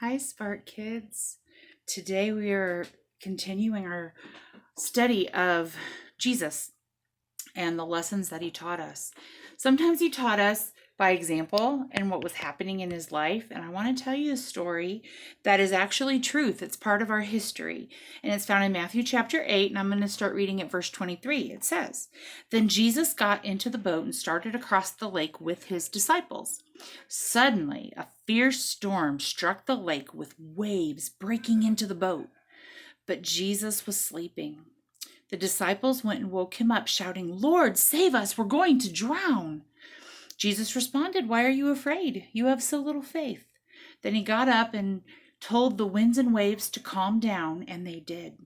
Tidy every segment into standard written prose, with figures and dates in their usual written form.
Hi, Spark Kids. Today we are continuing our study of Jesus and the lessons that he taught us. Sometimes he taught us by example and what was happening in his life. And I want to tell you a story that is actually truth. It's part of our history. And it's found in Matthew chapter 8. And I'm going to start reading at verse 23. It says, "Then Jesus got into the boat and started across the lake with his disciples. Suddenly, a fierce storm struck the lake with waves breaking into the boat. But Jesus was sleeping. The disciples went and woke him up, shouting, 'Lord, save us! We're going to drown!' Jesus responded, 'Why are you afraid? You have so little faith.' Then he got up and told the winds and waves to calm down, and they did.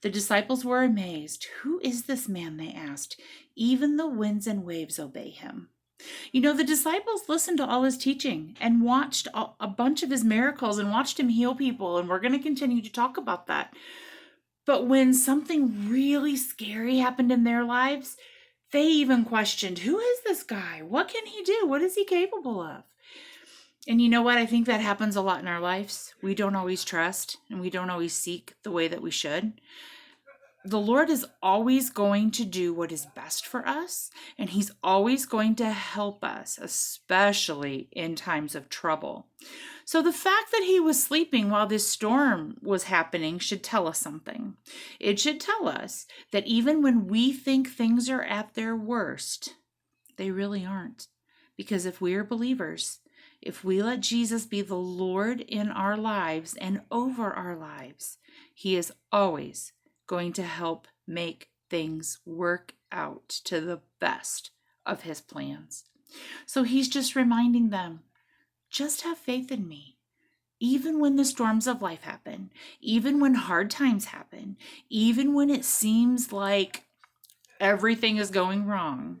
The disciples were amazed. 'Who is this man?' they asked. 'Even the winds and waves obey him.'" The disciples listened to all his teaching and watched a bunch of his miracles and watched him heal people. And we're going to continue to talk about that. But when something really scary happened in their lives, they even questioned, who is this guy? What can he do? What is he capable of? And you know what? I think that happens a lot in our lives. We don't always trust and we don't always seek the way that we should. The Lord is always going to do what is best for us, and he's always going to help us, especially in times of trouble. So the fact that he was sleeping while this storm was happening should tell us something. It should tell us that even when we think things are at their worst, they really aren't. Because if we are believers, if we let Jesus be the Lord in our lives and over our lives, he is always going to help make things work out to the best of his plans. So he's just reminding them, just have faith in me. Even when the storms of life happen, even when hard times happen, even when it seems like everything is going wrong,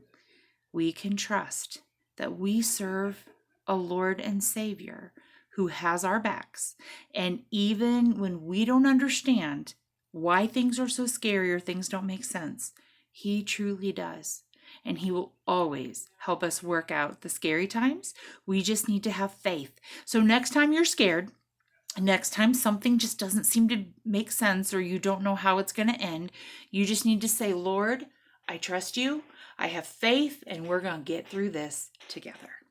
we can trust that we serve a Lord and Savior who has our backs. And even when we don't understand why things are so scary or things don't make sense, he truly does. And he will always help us work out the scary times. We just need to have faith. So next time you're scared, next time something just doesn't seem to make sense or you don't know how it's going to end, you just need to say, Lord, I trust you. I have faith, and we're going to get through this together.